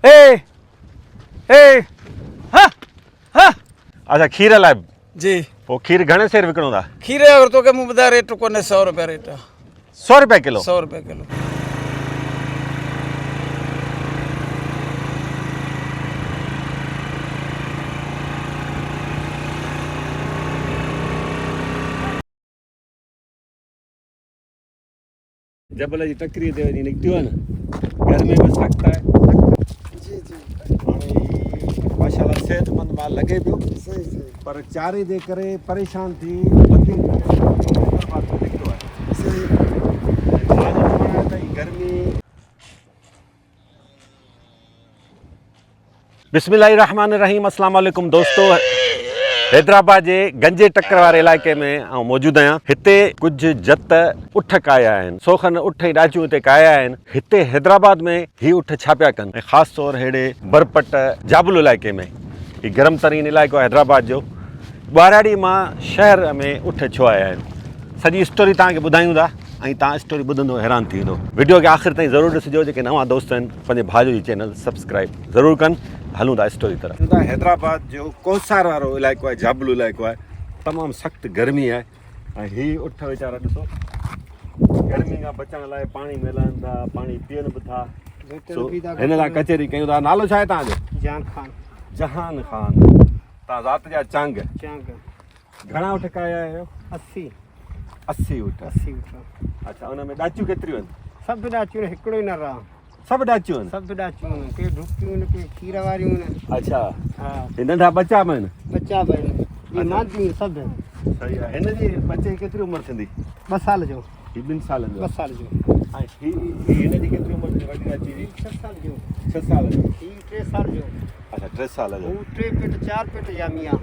ए ए हाँ हाँ अच्छा खीर लाइ जी पोइ खीर घणे सेर विकिणो था? खीर अगर तो के मुँह ॿुधाए रेट कोन्हे 100 रुपया रेट आहे 100 रुपया किलो 100 रुपया किलो। जबल जी टकरी ते वञी निकितियो आहे न घर में बि सख़्तु आहे जी जी हाणे माशाल्लाह सेहतमंद माल लॻे पियो सही सही पर चारे जे करे परेशान थी बत्ती निकितो आहे सही गर्मी। बिस्मिल्लाहिर्रहमानिर्रहीम। अस्सलाम वालेकुम दोस्तों, हैदराबाद जे गंजे टक्कर वारे इलाइक़े में मौजूदु आहियां। हिते कुझु जत उठ काया आहिनि, सोखन उठ ई ॾाचियूं हिते काया आहिनि। हिते हैदराबाद में ही उठ छा पिया कनि, ऐं ख़ासि तौर हेड़े बरपट जाबुल इलाइक़े में। ही गरम तरीन इलाइक़ो आहे हैदराबाद जो। ॿाराड़ी मां शहर में उठ छो आया आहिनि, सॼी स्टोरी तव्हांखे ॿुधायूं था ऐं तव्हां स्टोरी ॿुधंदो हैरान थी वेंदो। वीडियो खे आख़िर ताईं ज़रूरु ॾिसिजो। जेके नवां दोस्त आहिनि पंहिंजे भाउ जी चैनल सब्सक्राइब ज़रूरु कनि। हलूं था स्टोरी तरफ़। हैदराबाद जो कोसार वारो इलाइक़ो आहे, जाबुल इलाइक़ो आहे, तमामु सख़्तु गर्मी आहे। ऐं हीअ उठ वीचारा ॾिसो गर्मी खां बचण लाइ पाणी मिलनि था, पाणी पीअनि बि था। हिन लाइ कचहरी कयूं था। नालो छा आहे तव्हांजो? जहान ख़ान। तव्हां ज़ात जा चांग। घणा उठ काया आहियो? 80 उठ। अच्छा, उन में ॾाचियूं केतिरियूं आहिनि? सभु ॾाचियूं हिकिड़ो ई न रहा सभु ॾाचियूं आहिनि? सभु ॾाचियूं आहिनि, के ढुकियूं आहिनि, के खीर वारियूं आहिनि। अच्छा, हा हे नंढा बच्चा बि आहिनि? बच्चा बि आहिनि, ये मादियूं सभु आहिनि। सही आहे। हिन जी बच्चे जी केतिरी उमिरि थींदी? 2 साल जो। ही 2 सालनि जो? 2 साल जो। ऐं हिन जी केतिरी उमिरि थींदी वॾी ॾाची जी? 6 साल जो। 6 साल जो। ही 3 साल जो। अच्छा, 3 साल जो। हू 3 पेट 4 पेट ॼमी आहे,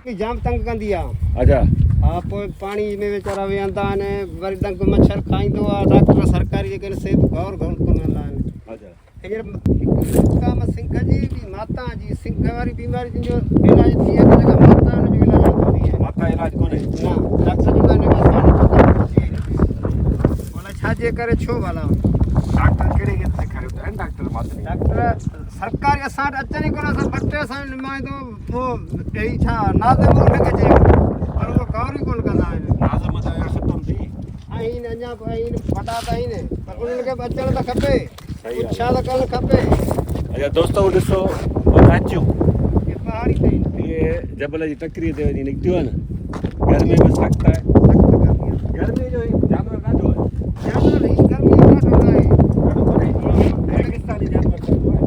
ही जाम तंग कंदी आहे। अच्छा। हा, पोइ पाणी में वीचारा वेहंदा आहिनि, वरी डंग मच्छर खाईंदो आहे। डॉक्टर सरकारी जेके आहिनि से बि गौर कंदा आहिनि। अच्छा। हींअर काम सिंघ जी बि माता जी सिंघ वारी बीमारी जो इलाज थी आहे, जेका माता जो इलाज कोन्हे आहे। माता इलाज कोन्हे? न, डॉक्टर चवंदा आहिनि बोला छा जे करे छो भला। डॉक्टर कहिड़े खे ॾेखारियो आहिनि? डॉक्टर माता डॉक्टर सरकारी असां वटि अचनि ई कोन। असां 2 टे असां नुमाइंदो पोइ ॾेई छा नाज़म हुनखे चयो, पर उहो गौर ई कोन कंदा आहिनि। नाज़म त ख़तमु थी आहिनि अञा आहिनि, वॾा त आहिनि, पर उन्हनि खे बि अचणु त खपे, सही आहे। पुछा त करणु खपे। अच्छा दोस्तो, ॾिसो ॾाचियूं ये पहाड़ी ते आहिनि। इहे जबल जी टकरीअ ते वञी निकितियूं आहिनि। गर्मी बि सख़्तु आहे। गर्मी जो जानवर ॾाढो आहे। जानवर ही गर्मी में ॾाढो आहे। ॾाढो कोन्हे? रेगिस्तानी जानवर ॾाढो आहे।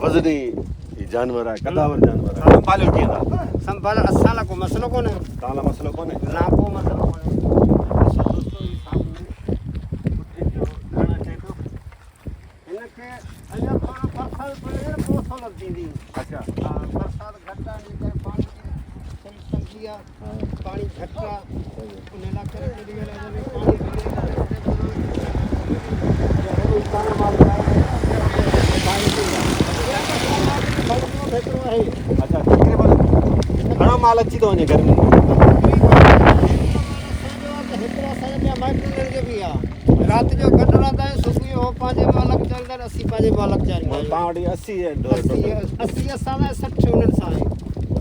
वज़नी जानवर आहे, कदावर जानवर आहे। संभालियो कीअं था? संभाल असां लाइ को मसइलो कोन्हे। तव्हां लाइ मसइलो कोन्हे? ना को मसइलो कोन्हे। हिनखे अञा थोरो बरसाति पए न पोइ सहूलियत थींदी। अच्छा। हा, बरसाति घटि आहे, इन करे पाणी जी थोरी तंगी आहे, पाणी घटि आहे, उन लाइ करे केॾी महिल अच्छा, घणो माल अची थो वञे गर्मी में? राति जो गॾु रहंदा आहियूं, सुबुह जो पंहिंजे मालक चालींदा आहिनि, असीं पंहिंजे मालक चालींदा आहियूं। तव्हां वटि 80 80 असां लाइ 60 उन्हनि सां आहे।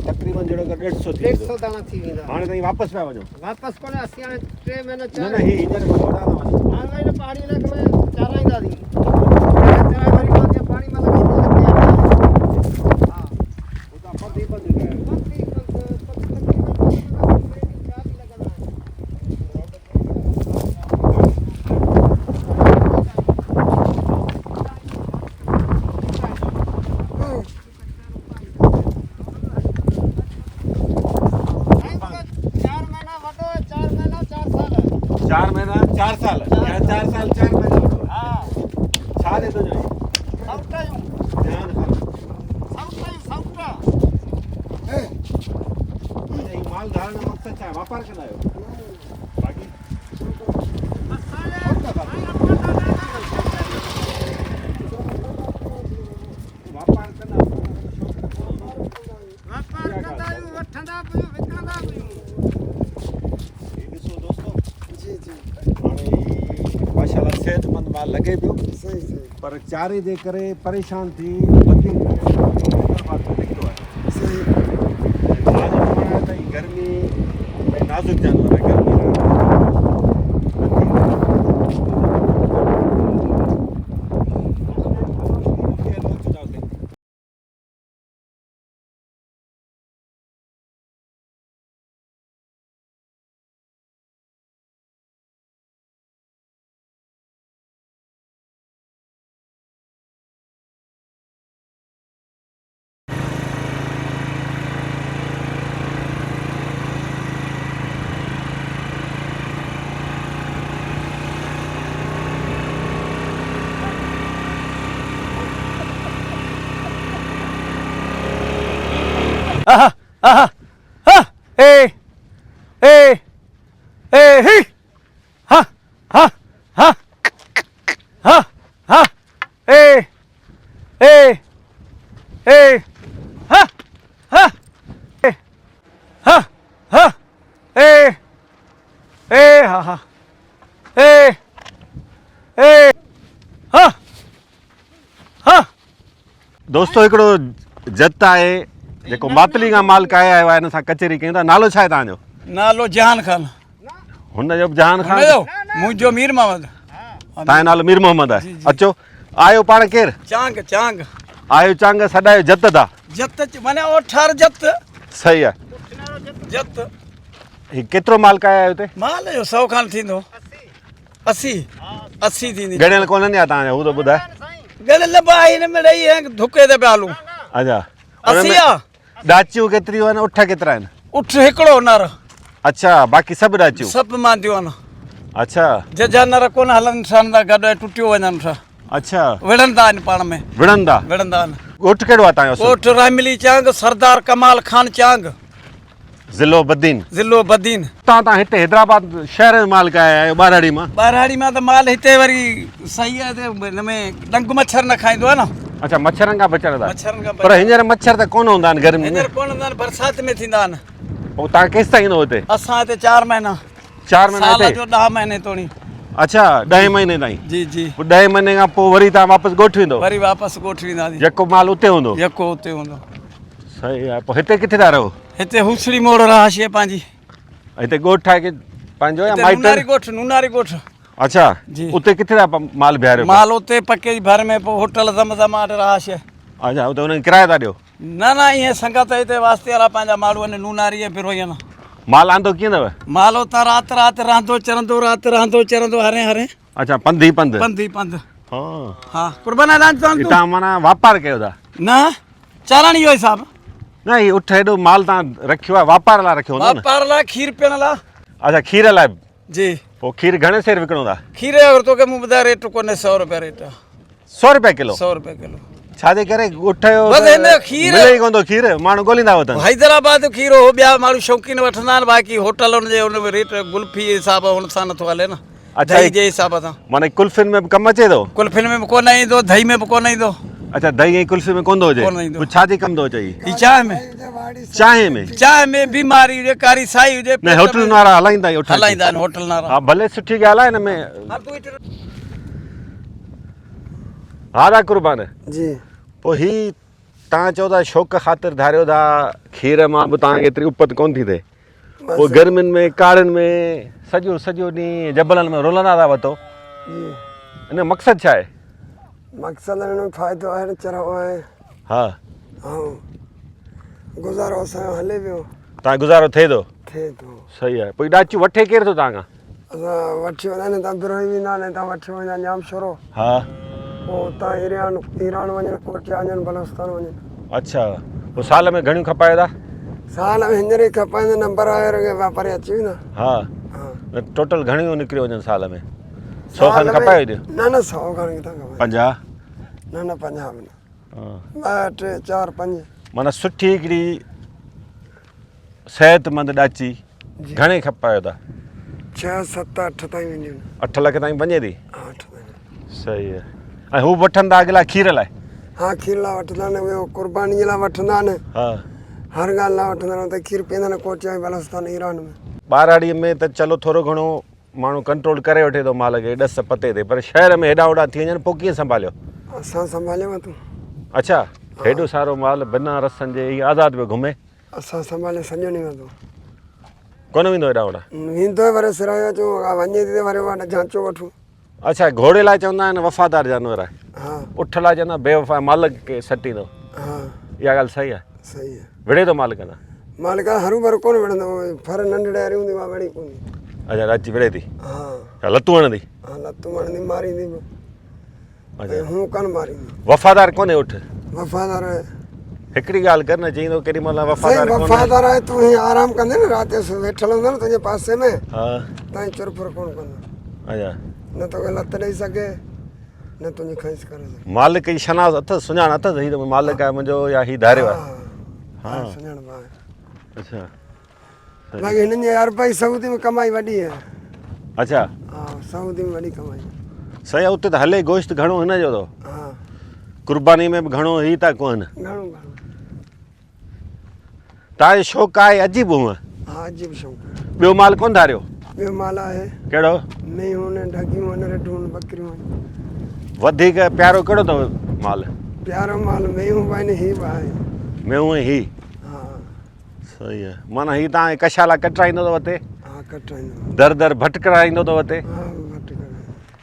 तक़रीबन जहिड़ो 150 150 दाणा थी वेंदा। हाणे ताईं वापसि पिया वञो? वापसि कोन्हे, असीं हाणे 3 महीना न न, हीअ हींअर खां थोरा था वञो। हाणे वरी पहाड़ी इलाइक़े में चाराईंदासीं, वरी पाणी मतिलबु माल धारण जो मक़सद छा आहे? वापार कंदा आहियो? बाक़ी वापार कंदा वापार कंदा आहियूं, वठंदा बि विकिणंदा बि। हे ॾिसो दोस्तो, जी जी हाणे माशाल्लाह सेहतमंद माल लॻे पियो, सही सही पर चारे जे करे परेशान थी वधीक हैदराबाद में निकितो आहे। सही आज माना त गर्मी भई नाज़ुक जानवर आहे, गर्मी Aha, aha, ha, hey, hey, hey, hey, ha, ha, ha, ha, ha, hey, hey, hey, ha, ha, hey, ha, ha, hey, hey, ha, ha, hey, hey, ha, ha. दोस्तो हिकिड़ो जत आहे जेको मातली खां माल काए आयो आहे, हिन सां कचहरी कयूं था। नालो छा आहे तव्हांजो? नालो जहान खान हुनजो बि जहान ख़ान, हुनजो मुंहिंजो मीर मोहम्मद तव्हांजो नालो मीर मोहम्मद आहे। अचो, आयो पाण केरु? चांग चांग आयो चांग, सॾायो जत था। जत माने ओठार जत सही आहे। जत ही केतिरो माल काए आयो हिते? माल जो 100 खान थींदो 80 80 थींदी गणियल कोन्हनि या तव्हांजा? हू त ॿुधाए। गले लबा हिन में ॾेई है धुके ते पिया हलूं। अच्छा, 80 आ। ॾाचियूं केतिरियूं आहिनि, उठ केतिरा आहिनि? उठ हिकिड़ो नर, अच्छा, बाक़ी सभु ॾाचियूं? सभु मांदियूं आहिनि। अच्छा जजा नर कोन हलनि ठहंदा, गॾु टुटियूं वञनि था, अच्छा, विढ़ंदा आहिनि पाण में, विढ़ंदा। विढ़ंदा आहिनि। ॻोठ कहिड़ो आहे तव्हांजो? कोठ रहमिली चांग, सरदार कमाल खान चांग, ज़िलो बदीन। ज़िलो बदीन। तव्हां हिते हैदराबाद शहर में माल काए आयो, ॿारहाड़ी मां? ॿारहाड़ी मां त माल हिते वरी सही आहे, हिन में डंग मच्छर न खाईंदो आहे न, अच्छा, मच्छरनि खां बचण था। मच्छरनि खां पर हींअर मच्छर त कोन हूंदा आहिनि गर्मी में? हींअर कोन हूंदा आहिनि, बरसाति में थींदा आहिनि। पोइ तव्हां केसि ताईं ईंदो हिते? असां हिते 4 महीना, 4 महीना साल हिते? जो 10 महीने तोणी। अच्छा, 10 महीने ताईं? जी जी। पोइ 10 महीने खां पोइ वरी तव्हां वापसि ॻोठ वेंदो? वरी वापसि ॻोठ वेंदासीं, जेको माल उते हूंदो? यको उते हूंदो। सही आहे। पोइ हिते किथे था रहो? हिते हुसड़ी मोड़ रहाशी आहे पंहिंजी, हिते ॻोठ आहे की पंहिंजो या हिते माइट? नूनारी ॻोठ। अच्छा जी। उते किथे था माल बिहारियो? माल उते पके भर में, पोइ होटल ज़मज़माट रहाशी आहे। अच्छा, उते हुनखे किरायो था ॾियो? न न, ईअं संगत हिते वास्ते वारा पंहिंजा माण्हू आहिनि, नूनारी फिरो आहिनि। माल आंदो कीअं अथव? माल उतां राति राति रहंदो चरंदो, राति रहंदो चरंदो, हरे हरे अच्छा, पंध ई पंध? पंध ई पंध। हाँ हा, कुर्बान रांधि तव्हां माना वापार कयो था? न, चारण इहो हिसाबु। न, ही उठ हेॾो माल तव्हां रखियो आहे, वापार लाइ रखियो हूंदो न? वापार लाइ, खीर पीअण लाइ। अच्छा, खीर लाइ? जी। पोइ खीर घणे सेर विकिणो था? खीर जो तोखे मूं ॿुधाए रेट कोन्हे, 100 रुपया रेट आहे। 100 रुपया किलो? 100 रुपया किलो। छाजे करे? उठ जो बसि हिन जो खीर मिले ई कोन थो खीर, माण्हू ॻोल्हींदा वठनि। हैदराबाद जो खीर हो, ॿिया माण्हू शौक़ीन वठंदा आहिनि, बाक़ी होटलुनि जे हुन में रेट गुल्फी जे हिसाब हुन सां नथो हले न। अच्छा, दही जे हिसाब सां। माना कुल्फिन में बि कमु अचे थो? कुल्फिन में बि कोन ईंदो, दही में बि कोन ईंदो। अच्छा, दही ऐं कुल्फी में कोन थो हुजे? कोन ईंदो। पोइ छाजे कमु थो अचे? ही चांहि में, चांहि में? चांहि में बीमारी हुजे, कारी साई हुजे, न, होटल वारा हलाईंदा आहिनि? हलाईंदा आहिनि होटल वारा। हा, भले सुठी ॻाल्हि आहे हिन में। हा दा कुर्बान। जी। पोइ ही तव्हां चओ था शौक़ ख़ातिर धारियो था, खीर मां बि तव्हांखे एतिरी उपत कोन थी थिए, पोइ गर्मियुनि में काड़ियुनि में सॼो सॼो ॾींहुं जबलनि में रुलंदा था वठो, हिन मक़सदु छा आहे? मक़सद हिन फ़ाइदो आहे, चढ़ो आहे। हा, ऐं गुज़ारो असांजो हले पियो। तव्हां गुज़ारो थिए थो? थिए थो। सही आहे। पोइ ॾाचियूं वठे केरु थो तव्हां खां? असां वठी वेंदा आहिनि, तव्हां बिरोही वेंदा आहिनि, तव्हां वठी वेंदा जाम शोरो। हा। पोइ हुतां ईरान वञनि, कोचिया वञनि, बलोचिस्तान वञनि। अच्छा, पोइ साल में घणियूं खपायो था? साल में हींअर ई खपाईंदा, नंबर आयो वापारी अची वेंदा। हा, हा। टोटल घणियूं निकिरी वञनि साल में? 100 खनि खपायो ॾियो? न न, 100 खनि किथां खपाए? 50? न न, 50 बि न। हा, 2 3 4 5। माना सुठी हिकिड़ी सेहतमंद ॾाची घणे खपायो था? 6 7 8 ताईं वेंदियूं 8 लख ताईं वञे थी? 8 ताईं। सही आहे। ऐं हू वठंदा अॻिला खीर लाइ? हा खीर लाइ वठंदा आहिनि, उहे क़ुर्बानी जे लाइ वठंदा आहिनि, हा हर ॻाल्हि लाइ वठंदा आहिनि। त खीर पीअंदा आहिनि कोच ऐं बलुस्तान ईरान में। ॿाराड़ीअ में त चलो थोरो घणो माण्हू कंट्रोल करे वठे थो माल खे ॾस पते ते, पर शहर में हेॾा होॾा थी वञनि पोइ कीअं संभालियो? असां संभालियो वरितो। अच्छा, हेॾो सारो माल बिना रस्तनि जे ई आज़ादु पियो घुमे? असां संभाले सॼो नहीं वेंदो। कोन वेंदो हेॾा होॾा? वेंदो वरे सिरायो अचो वञे थी त वरी वटि जांचो वठूं। अच्छा, घोड़े लाइ चवंदा आहिनि वफ़ादार जानवर आहे, हा उठ लाइ चवंदा बेवफ़ा मालिक खे सटींदो, हा इहा ॻाल्हि सही आहे? सही आहे। विढ़े थो मालिक अञा? मालिक हरू भरू कोन विढ़ंदो, फर नंढड़े वारी हूंदी उहा वड़ी कोन्हे। अच्छा, ॾाची विढ़े थी? हा छा लतूं हणंदी? हा लतूं वणंदी मारींदी बि, अच्छा, हूं कोन मारींदी। वफ़ादार कोन्हे उठ? वफ़ादार आहे। हिकिड़ी ॻाल्हि कर न, चईंदो केॾी महिल सही वफ़ादार कोन्हे। वफ़ादार आहे, तूं हीअं आराम कंदे न राति जो वेठल हूंदो न तुंहिंजे पासे में, हा ताईं चुरफुर कोन कंदो। अच्छा, न तोखे लत ॾेई सघे न तुंहिंजी खंइस करे सघे। मालिक जी शनाज़ अथसि, सुञाण अथसि हीउ त मालिक आहे मुंहिंजो या हीउ धारियो आहे? हा सुञाण आहे। अच्छा बाक़ी हिननि जे अरबई सऊदी में कमाई वॾी आहे। अच्छा, हा सऊदी में वॾी कमाई। सही आहे, उते त हले गोश्त घणो हिनजो थो, हा कुर्बानी में बि घणो ही था कोन। घणो घणो। तव्हांजो शौक़ु आहे अजीब हूअं? हा अजीब शौक़ु। ॿियो माल कोन धारियो? ॿियो माल आहे। कहिड़ो? मेहूं आहिनि, ढगियूं आहिनि, रेडूं आहिनि, बकरियूं आहिनि। वधीक प्यारो कहिड़ो अथव माल? प्यारो माल मेहूं बि आहिनि, ही बि आहे। मेहूं ही? हा सही आहे, माना हीउ तव्हां कशाला कटराईंदो अथव हिते? हा कटाईंदो। दर दर भटकाईंदो अथव हिते? हा घटि करे।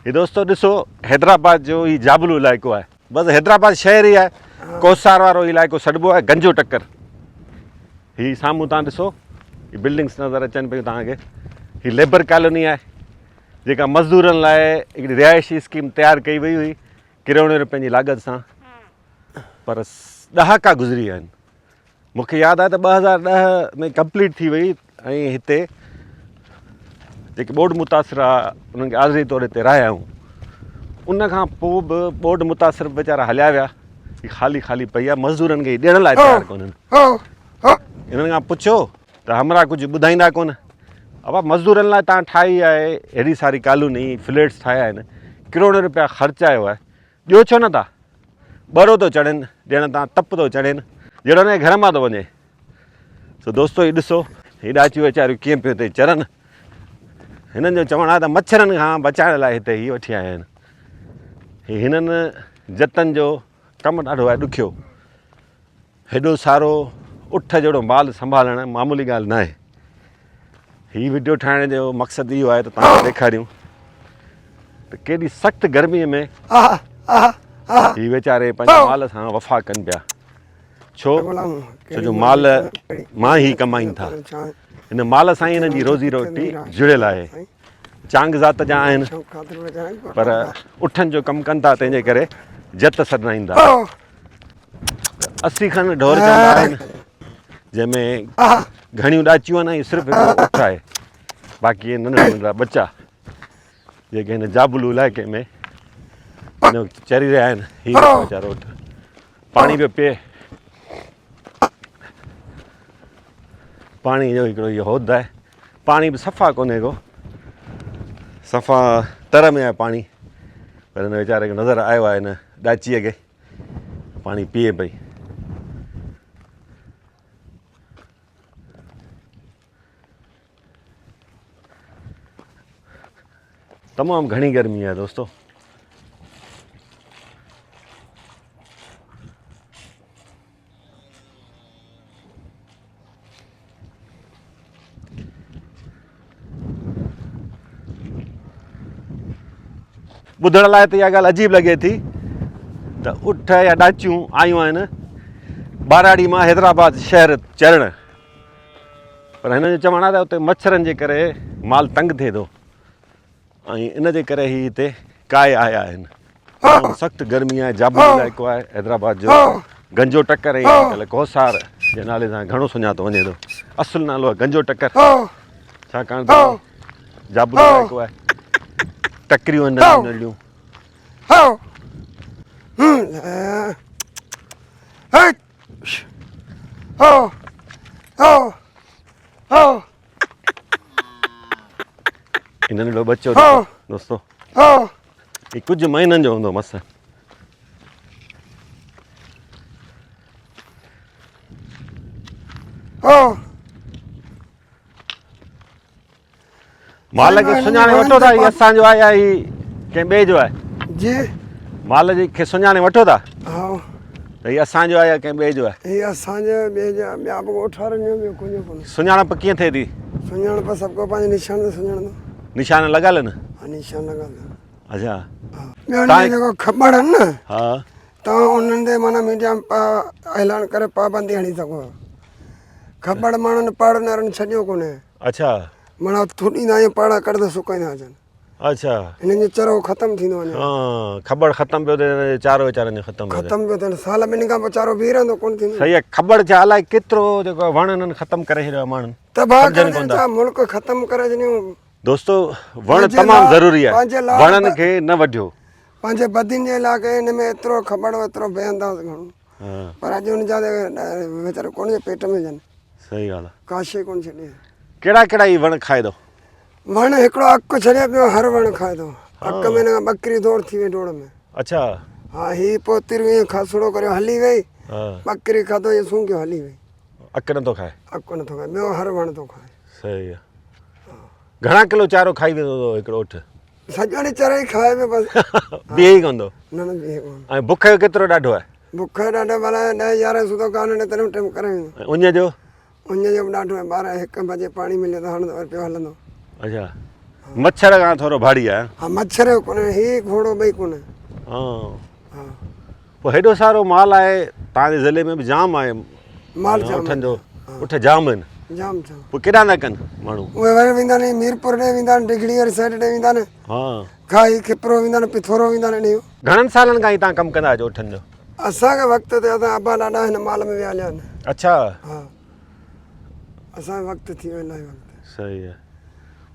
हीउ दोस्तो ॾिसो, हैदराबाद जो ही जाबलू इलाइक़ो आहे, बसि हैदराबाद शहर ई आहे, कोसार वारो इलाइक़ो सॾिबो आहे गंजो टक्कर। हीउ साम्हूं तव्हां ॾिसो, हीउ बिल्डिंग्स नज़र अचनि पियूं तव्हांखे, हीउ लेबर कॉलोनी आहे जेका मज़दूरनि लाइ हिकिड़ी रिहाइशी स्कीम तयारु कई वई हुई किरोड़े रुपयनि जी लाॻत सां, पर ॾहाका गुज़री विया आहिनि। मूंखे यादि आहे त 2010 में कंप्लीट थी वई, ऐं हिते जेके बोर्ड मुतासिर आहे उन्हनि खे आज़री तौर ते रहिया आहियूं। उन खां पोइ बि बोर्ड मुतासिर वीचारा हलिया विया, हीअ ख़ाली ख़ाली पई आहे, मज़दूरनि खे ॾियण लाइ तयारु कोन्हनि। इन्हनि खां पुछो त हमरा कुझु ॿुधाईंदा कोन। अब मज़दूरनि लाइ तव्हां ठाही आहे हेॾी सारी कॉलोनी, फ्लैट्स ठाहिया आहिनि, किरोड़ रुपया ख़र्चायो आहे, ॾियो छो नथा? ॿरो थो चढ़नि, ॼण तव्हां तप थो चढ़ेनि, जहिड़ो हुनजे घर मां थो वञे। सो दोस्तो हीउ ॾिसो, हीउ ॾाचियूं वीचारियूं कीअं पियूं हिते चरनि। हिननि जो चवणु आहे त मच्छरनि खां बचाइण लाइ हिते हीअ वठी आया आहिनि। हिननि जतनि जो कमु ॾाढो आहे ॾुखियो, हेॾो सारो उठ जहिड़ो माल संभालणु मामूली ॻाल्हि न आहे। हीअ वीडियो ठाहिण जो मक़सदु इहो आहे त तव्हांखे ॾेखारियूं त केॾी सख़्तु गर्मीअ में हीअ वीचारे पंहिंजे माल सां वफ़ा कनि पिया। छो जो माल मां ई कमाइनि था, हिन माल सां ई हिननि जी रोज़ी रोटी जुड़ियल आहे। चांग ज़ात जा आहिनि, पर उठनि जो कमु कनि था, तंहिंजे करे जत सॾाईंदा। 80 खनि ढोर चवंदा आहिनि, जंहिंमें घणियूं ॾाचियूं आहिनि ऐं सिर्फ़ु हिकिड़ो उठ आहे, बाक़ी नंढड़ा नंढड़ा बच्चा जेके हिन जाबलू इलाइक़े में हिन चरी रहिया आहिनि। हीअ वीचारो उठ पाणी पियो पीए, पाणी जो हिकिड़ो इहो हौद आहे, पाणी बि सफ़ा कोन्हे को, सफ़ा तर में आहे पाणी, पर हिन वीचारे खे नज़र आयो आहे हिन ॾाचीअ खे पाणी पीए पई। तमामु घणी गर्मी आहे दोस्तो। ॿुधण लाइ त इहा ॻाल्हि अजीब लॻे थी त उठ या ॾाचियूं आयूं आहिनि ॿाराड़ी मां हैदराबाद शहर चढ़णु, पर हिन जो चवणु आहे त उते मच्छरनि जे करे माल तंग थिए थो, ऐं इन जे करे ही हिते काए आया आहिनि। सख़्तु गर्मी आहे, जाबलू इलाइक़ो आहे हैदराबाद जो, गंजो टक्कर ऐं अॼुकल्ह कोसार जे नाले सां घणो सुञातो वञे थो। असुलु नालो आहे गंजो टक्कर, छाकाणि त जाबलू इलाइक़ो आहे, टकरियूं आहिनि नंढियूं नंढियूं। हो इन नंढो बच्चो हा। दोस्तो हो ये कुछ महीननि जो हूंदो मस हो माल खे सुञाणे वठो था हीउ असांजो आहे या ही कंहिं ॿिए जो आहे जी माल जी खे सुञाणे वठो था हा त हीउ असांजो आहे या कंहिं ॿिए जो आहे ये असांजे ॿिए जा ॿिया बि ॻोठारनि जो ॿियो कुझु कोन्हे सुञाणप कीअं थिए थी सुञाणप सबको पंहिंजे निशान ते सुञाणंदो निशान लॻल आहिनि हा निशान लॻंदो अच्छा ॿियो हिन जेको ख़बर आहिनि न हा तव्हां उन्हनि ते माना मीडिया में ऐलान करे पाबंदी हणी सघो ख़बर माण्हुनि पढ़नारनि छॾियो कोन्हे अच्छा माना थुॾींदा आहियूं पाड़ा कढंदा सुकाईंदा अचनि अच्छा हिननि जो चरो ख़तमु थींदो वञे हा ख़बर ख़तमु पियो थिए चारो वीचारनि जो ख़तमु पियो थिए ख़तमु पियो थिए साल ॿिनि खां पोइ चारो बीह रहंदो कोन थींदो सही आहे ख़बर छा अलाए केतिरो जेको वण हिननि ख़तमु करे छॾियो आहे माण्हुनि तबाह सम्झनि करे कोन था छा मुल्क ख़तमु करे छॾियूं दोस्तो वण पंहिंजे तमामु लाइ- ज़रूरी पंहिंजे आहे लाइ वणनि खे न वढियो पंहिंजे बदियुनि जे इलाइक़े हिन में एतिरो ख़बर एतिरो बेअंदाज़ घणो हा पर अॼु हुनजा वीचारो कोन जे पेट में ॼनि सही ॻाल्हि आहे का शइ कोन छॾी कहिड़ा कहिड़ा ई वण खाए थो वण हिकिड़ो अकु छॾे पियो हर वण खाए थो अक में हिन खां ॿकरी दौड़ थी वई डोड़ में अच्छा हा हीअ पोइ तिरवीह खसड़ो करे हली वई हा ॿकरी खाधो इहो सूंघियो हली वई अक नथो खाए अकु नथो खाए ॿियो हर वण थो खाए सही आहे घणा किलो चारो खाई वेंदो हुओ हिकिड़ो उठ सॼो ॾींहुं चराई खाए पियो बसि बीहे ई कोन थो न न बीहे कोन ऐं बुख जो केतिरो ॾाढो आहे बुख ॾाढो भला 10-11 सुधो कान तॾहिं टाइम करे वेंदो ऐं उन जो उन जो बि ॾाढो आहे 12-1 बजे पाणी मिले त हणंदो वरी पियो हलंदो अच्छा मच्छर खां थोरो भाड़ी आहे हा मच्छर जो कोन्हे हीअ घोड़ो ॿई कोन्हे हा हा पोइ हेॾो सारो माल आहे तव्हांजे ज़िले में बि जाम आहे माल जाम उठनि जो उठ जाम आहिनि जाम जाम पोइ केॾा न कनि माण्हू उहे वरी वेंदा आहिनि मीरपुर ॾे वेंदा आहिनि डिगड़ी वारी साइड ॾे वेंदा आहिनि हा खाई खिपरो वेंदा आहिनि पिथोरो वेंदा आहिनि इहो घणनि सालनि खां ई तव्हां कमु कंदा आहियो उठनि जो असांखे वक़्त ते असां अबा ॾाढा हिन माल में विया हलिया आहिनि अच्छा हा असांजो वक़्तु थी वियो इलाही वक़्तु सही आहे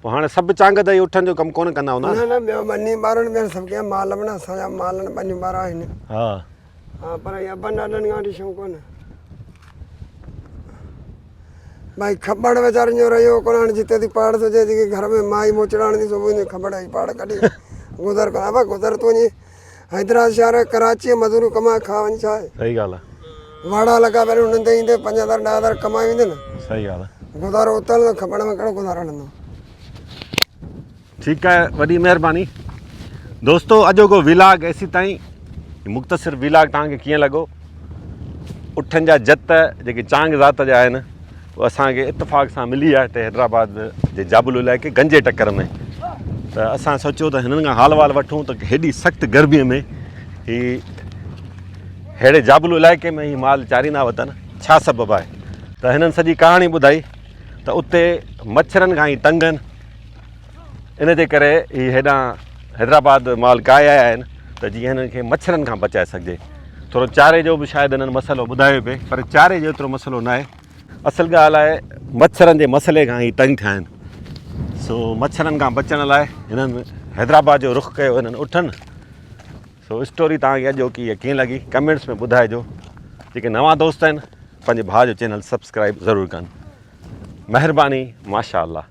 पोइ हाणे सभु चांग त इहे उठनि जो कमु कोन कंदा हूंदा न न ॿियो ॿनी ॿारनि में सभु कंहिं माल में न असांजा माल ॿनियूं ॿार आहिनि हा हा पर इहा अबनि ॾाढनि खां वठी शौक़ु कोन्हे भाई खॿड़ वीचारनि जो रहियो कोन हाणे जिते थी पहाड़ थो अचे जेकी घर में माई मोचड़ाणी थी सुबुह खॿड़ आई पहाड़ कढी गुज़र कर अबा गुज़र तूं वञी हैदराबाद शहर कराची मज़दूरियूं कमाए खा वञी छा आहे सही ॻाल्हि आहे वाड़ा लॻा पहिरियों हुननि ते ईंदे 5,000-10,000 कमाए वेंदे न सही ॻाल्हि आहे गुज़ारो उतल खॿड़ में कहिड़ो गुज़ारो हलंदो ठीकु आहे वॾी महिरबानी दोस्तो अॼोको विलाग एसी ताईं मुख़्तसिर विलाग तव्हांखे कीअं लॻो उठनि जा जत जेके चांग ज़ात जा आहिनि उहे असांखे इतफ़ाक़ सां मिली आहे हिते हैदराबाद जे जाबुल इलाइक़े गंजे टकर में त असां सोचियो त हिननि खां हाल वाल वठूं त हेॾी सख़्तु गर्मीअ में ही अहिड़े जाबुल इलाइक़े में ही माल चारींदा वतन छा सबबु आहे त हिननि सॼी कहाणी ॿुधाई त उते मच्छरनि खां ई तंग आहिनि इन जे करे ही हेॾां हैदराबाद माल काए आया आहिनि त जीअं हिननि खे मच्छरनि खां बचाए सघिजे थोरो चारे जो बि शायदि हिननि मसइलो ॿुधायो पिए पर चारे जो एतिरो मसइलो न आहे असल ॻाल्हि आहे मच्छरनि जे मसइले खां ई तंग थिया आहिनि सो मच्छरनि खां बचण लाइ हिननि हैदराबाद जो रुख़ कयो हिननि उठनि सो स्टोरी तव्हांखे अॼोकी इहा कीअं लॻी कमेंट्स में ॿुधाइजो जेके नवां दोस्त आहिनि पंहिंजे भाउ जो चैनल सब्सक्राइब ज़रूरु कनि महिरबानी माशा अल्लाह